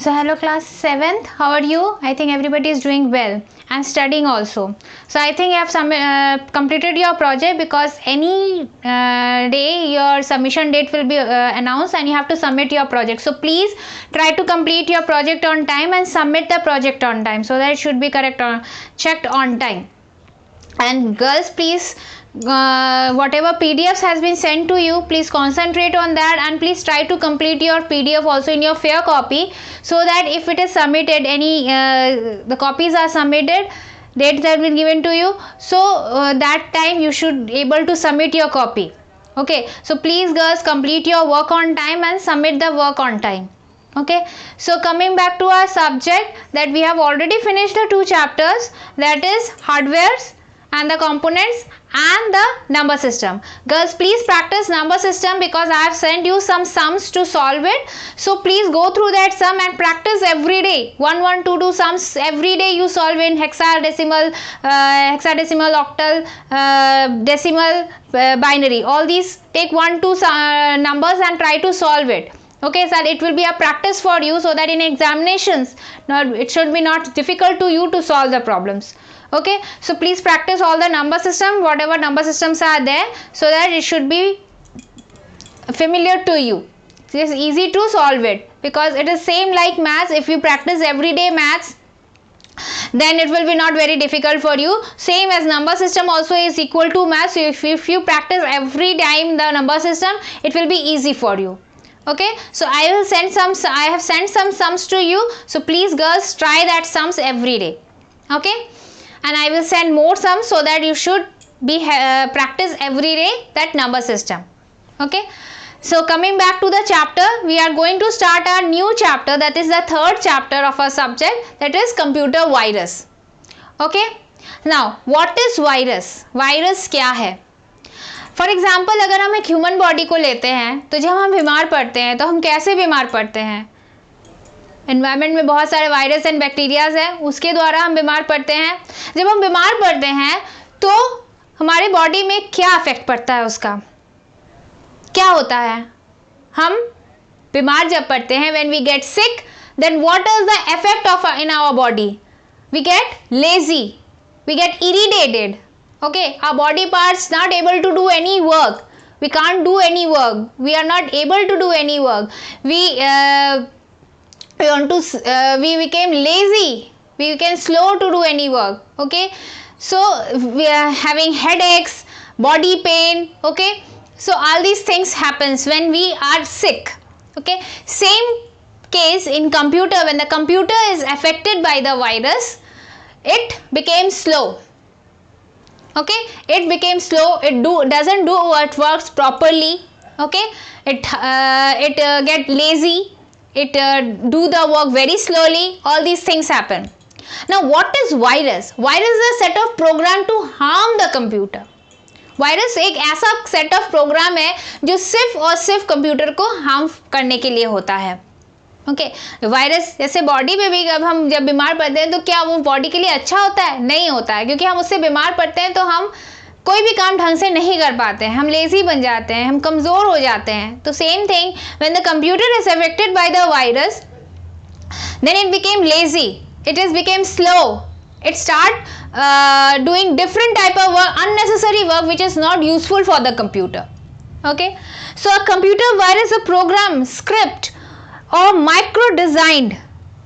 So hello class 7th, how are you? I think everybody is doing well and studying also. So I think you have completed your project, because any day your submission date will be announced and you have to submit your project. So please try to complete your project on time and submit the project on time, so that it should be checked on time. And girls, please, whatever PDFs has been sent to you, please concentrate on that, and please try to complete your PDF also in your fair copy, so that if it is submitted, the copies are submitted, dates have been given to you, so that time you should able to submit your copy. Okay, so please girls, complete your work on time and submit the work on time. Okay, so coming back to our subject, that we have already finished the 2 chapters, that is hardwares and the components and the number system. Girls, please practice number system, because I have sent you some sums to solve it. So please go through that sum and practice every day. 1, 1, 2, 2 sums every day you solve in hexadecimal, octal, decimal, binary. All these, take 1, 2 numbers and try to solve it. Okay, sir, it will be a practice for you, so that in examinations, it should be not difficult to you to solve the problems. Okay, so please practice all the number system, whatever number systems are there, so that it should be familiar to you. It is easy to solve it, because it is same like maths. If you practice everyday maths, then it will be not very difficult for you. Same as number system also is equal to maths. So if you practice every time the number system, it will be easy for you. Okay, so I have sent some sums to you, so please girls, try that sums every day. Okay, and I will send more sums, so that you should be practice every day that number system. Okay, so coming back to the chapter, we are going to start our new chapter, that is the 3rd chapter of our subject, that is computer virus. Okay, now what is virus? Virus क्या है? For example, अगर हम एक human body को लेते हैं, तो जब हम बीमार पड़ते हैं, तो हम कैसे बीमार पड़ते हैं? एनवायरनमेंट में बहुत सारे वायरस एंड बैक्टीरियाज हैं, उसके द्वारा हम बीमार पड़ते हैं. जब हम बीमार पड़ते हैं, तो हमारे बॉडी में क्या इफेक्ट पड़ता है? उसका क्या होता है? हम बीमार जब पड़ते हैं, when we get sick, then what is the effect of in our body? We get lazy, we get irritated. Okay, our body parts not able to do any work. We can't do any work. We are not able to do any work. We became lazy. We became slow to do any work. Okay, so we are having headaches, body pain. Okay, so all these things happens when we are sick. Okay, same case in computer. When the computer is affected by the virus, it became slow. Okay, it became slow, it doesn't do what works properly. Okay, it get lazy, it do the work very slowly. All these things happen. Now what is virus? Virus is a set of program to harm the computer. Virus एक ऐसा set of programme है जो सिर्फ और सिर्फ computer को harm करने के लिए होता है. ओके, वायरस जैसे बॉडी में भी हम जब बीमार पड़ते हैं, तो क्या वो बॉडी के लिए अच्छा होता है? नहीं होता है, क्योंकि हम उससे बीमार पड़ते हैं तो हम कोई भी काम ढंग से नहीं कर पाते हैं, हम लेजी बन जाते हैं, हम कमज़ोर हो जाते हैं. तो same thing, when the computer is affected by the virus, then it became lazy, it is became slow, it start doing different type of work, unnecessary work which is not useful for the computer. Okay, so a computer virus, a program, script और micro designed,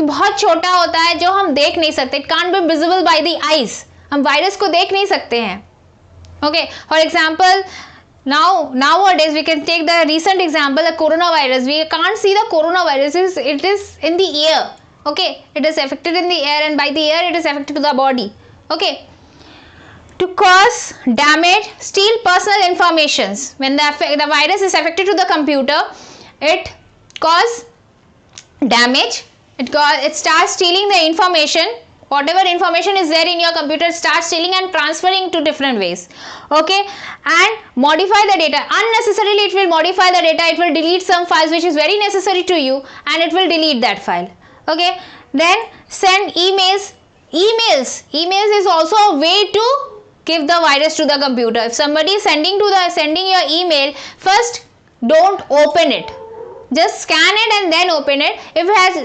बहुत छोटा होता है जो हम देख नहीं सकते. It can't be visible by the eyes. हम वायरस को देख नहीं सकते हैं. Okay, for example, nowadays we can take the recent example, the coronavirus. We can't see the coronavirus, it is in the air. Okay, it is affected in the air, and by the air it is affected to the body. Okay, to cause damage, steal personal informations. When the virus is affected to the computer, it cause damage, it starts stealing the information. Whatever information is there in your computer, starts stealing and transferring to different ways. Okay, and modify the data unnecessarily. It will modify the data, it will delete some files which is very necessary to you, and it will delete that file. Okay, then send emails is also a way to give the virus to the computer. If somebody is sending your email, first don't open it. just scan it and then open it. If it has,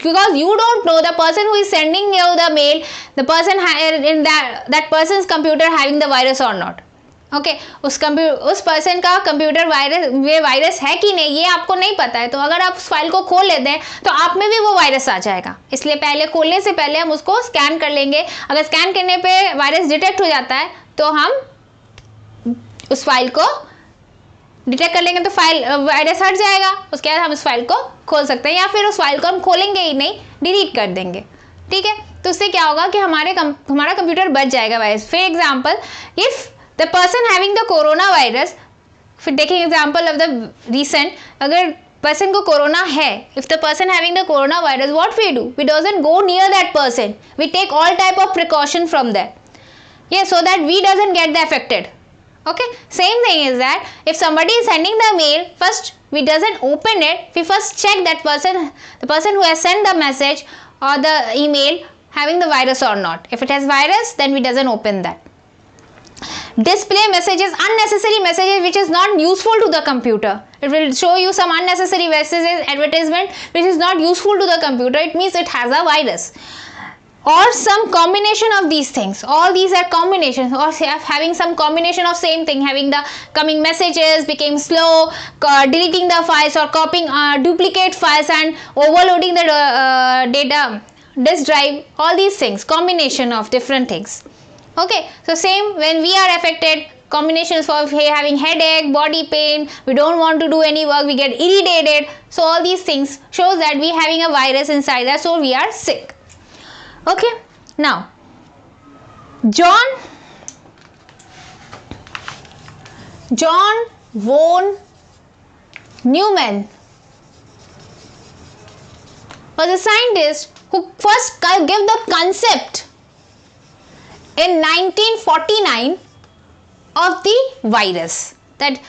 because you don't know the person who is sending you the mail, the person in that person's computer having the virus or not. Okay उस person का computer virus है कि नहीं ये आपको नहीं पता है, तो अगर आप उस फाइल को खोल लेते हैं तो आप में भी वो वायरस आ जाएगा। इसलिए पहले खोलने से पहले हम उसको स्कैन कर लेंगे। अगर स्कैन करने पे वायरस डिटेक्ट हो जाता है तो हम उस फाइल को डिटेक्ट कर लेंगे, तो फाइल वायरस हट जाएगा। उसके बाद हम उस फाइल को खोल सकते हैं, या फिर उस फाइल को हम खोलेंगे ही नहीं, डिलीट कर देंगे। ठीक है, तो उससे क्या होगा कि हमारा कंप्यूटर बच जाएगा virus. For example, if the person having the corona virus, फिर देखें एग्जाम्पल ऑफ द रिसेंट, अगर पर्सन को कोरोना है, if the person having the corona virus, what we do, we doesn't go near that person, we take all type of precaution from that, yes, so that we doesn't get the affected. Okay, same thing is that if somebody is sending the mail, first we doesn't open it, we first check that the person who has sent the message or the email having the virus or not. If it has virus, then we doesn't open that. Display messages, unnecessary messages which is not useful to the computer. It will show you some unnecessary messages, advertisement which is not useful to the computer. It means it has a virus. Or some combination of these things. All these are combinations, or having some combination of same thing, having the coming messages became slow, deleting the files or copying duplicate files and overloading the data disk drive. All these things, combination of different things. Okay, so same when we are affected, combinations of having headache, body pain, we don't want to do any work, we get irritated. So all these things shows that we having a virus inside us, so we are sick. Okay, now John von Neumann was a scientist who first gave the concept in 1949 of the virus, that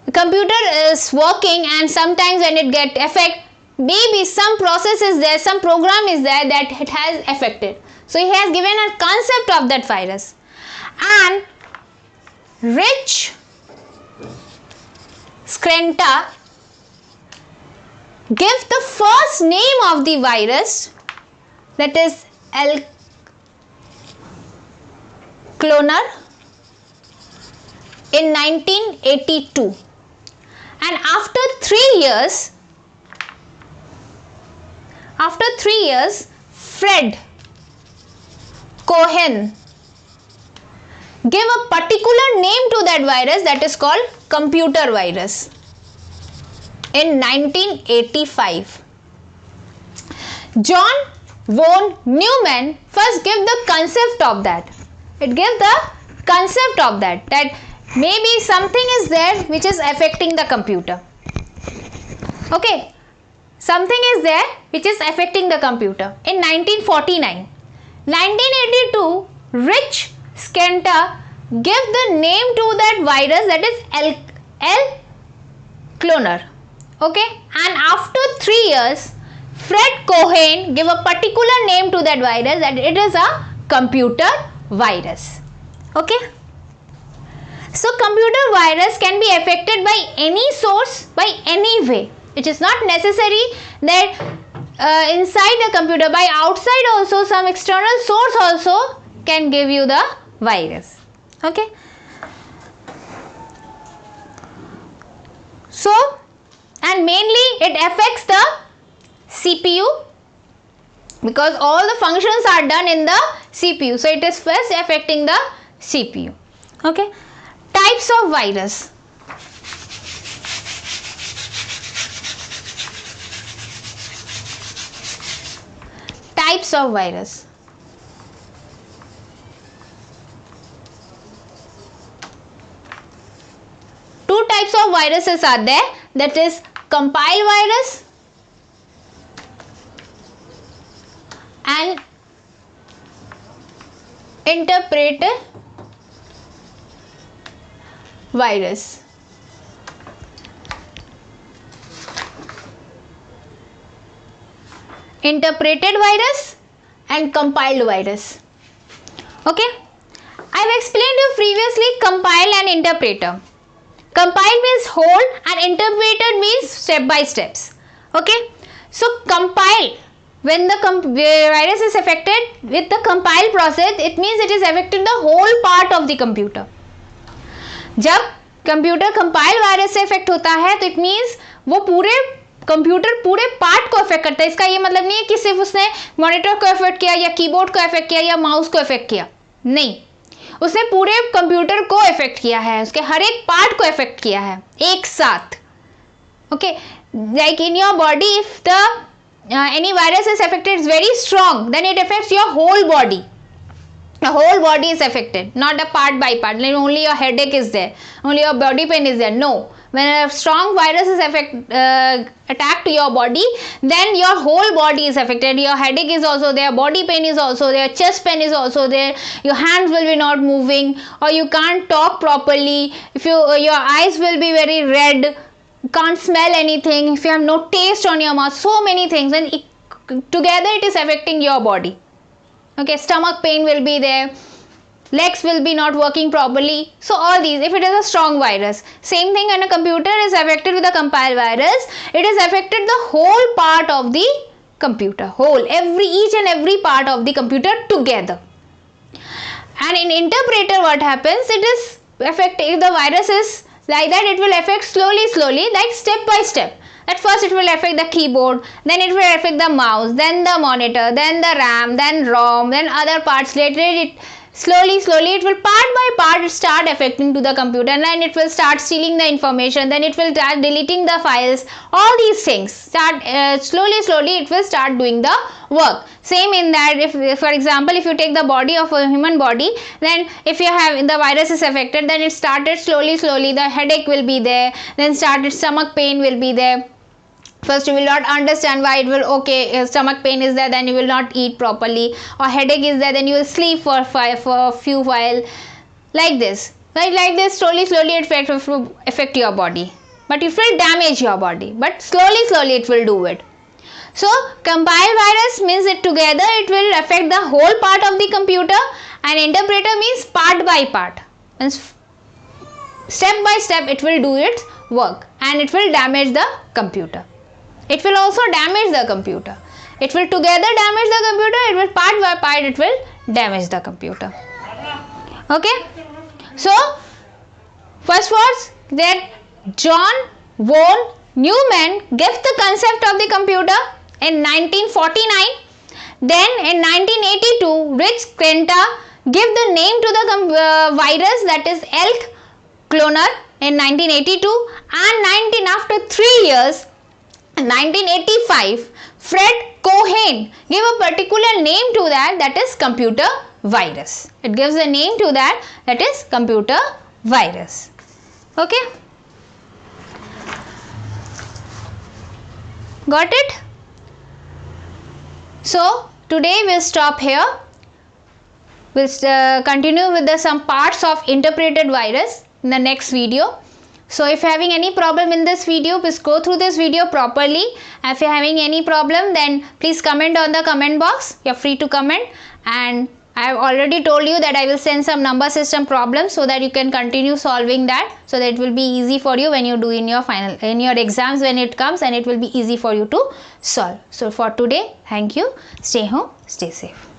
the computer is working and sometimes when it get affected, maybe some process is there, some program is there that it has affected. So he has given a concept of that virus. And Rich Skrenta gave the first name of the virus, that is L-Cloner, in 1982. And after 3 years, Fred Cohen gave a particular name to that virus, that is called computer virus, in 1985. John von Neumann first gave the concept of that. It gave the concept of that maybe something is there which is affecting the computer. Okay, something is there which is affecting the computer in 1949. 1982, Rich Skrenta gave the name to that virus, that is L-Cloner. Okay, and after 3 years, Fred Cohen gave a particular name to that virus, that it is a computer virus. Okay, so computer virus can be affected by any source, by any way. It is not necessary that inside the computer, by outside also, some external source also can give you the virus. Okay, so and mainly it affects the CPU, because all the functions are done in the CPU, so it is first affecting the CPU. Okay, types of virus. Types of virus. Two types of viruses are there, that is compile virus and interpret virus. Interpreted virus and compiled virus. Okay, I have explained you previously compile and interpreter. Compile means whole and interpreted means step by steps. Okay, so compile, when the virus is affected with the compile process, it means it is affecting the whole part of the computer. जब computer compile virus से effect होता है तो it means वो पूरे computer पूरे part को effect करता है. इसका ये मतलब नहीं है कि सिर्फ उसने मॉनिटर को इफेक्ट किया या कीबोर्ड को इफेक्ट किया या माउस को इफेक्ट किया, नहीं, उसने पूरे कंप्यूटर को इफेक्ट किया है, उसके हर एक पार्ट को इफेक्ट किया है एक साथ. Okay, like in your body if the any virus is affected, it's very strong, then it affects your whole body. The whole body is affected, not a part by part. Like only your headache is there, only your body pain is there. No, when a strong virus is attacked to your body, then your whole body is affected. Your headache is also there, body pain is also there, chest pain is also there. Your hands will be not moving, or you can't talk properly. If your eyes will be very red, can't smell anything. If you have no taste on your mouth, so many things, and together it is affecting your body. Okay, stomach pain will be there, legs will be not working properly. So all these, if it is a strong virus. Same thing when a computer is affected with a compile virus, it has affected the whole part of the computer, each and every part of the computer together. And in interpreter what happens, it is affecting, if the virus is like that, it will affect slowly, like step by step. At first it will affect the keyboard, then it will affect the mouse, then the monitor, then the RAM, then ROM, then other parts. Later it slowly it will part by part start affecting to the computer, and then it will start stealing the information, then it will start deleting the files. All these things start slowly it will start doing the work. Same in that, if for example if you take the body of a human body, then if you have the virus is affected, then it started slowly, the headache will be there, then started stomach pain will be there. First you will not understand why it will, okay, stomach pain is there, then you will not eat properly, or headache is there, then you will sleep for a few while, like this. Like this, slowly it will affect your body, but it will damage your body, but slowly it will do it. So compile virus means it together it will affect the whole part of the computer, and interpreter means part by part, means step by step it will do its work, and it will damage the computer. It will also damage the computer. It will together damage the computer, it will part by part it will damage the computer. Okay, so first was that John von Neumann gave the concept of the computer in 1949. Then in 1982 Rich Krenta gave the name to the virus, that is ELK cloner, in 1982, and after 3 years, 1985, Fred Cohen gave a particular name to that is computer virus. It gives a name to that is computer virus. Okay, got it? So today we'll stop here. We'll continue with some parts of interpreted virus in the next video. So if you're having any problem in this video, please go through this video properly. If you're having any problem, then please comment on the comment box. You're free to comment, and I have already told you that I will send some number system problems so that you can continue solving that, so that it will be easy for you when you do in your exams when it comes, and it will be easy for you to solve. So for today, thank you. Stay home, stay safe.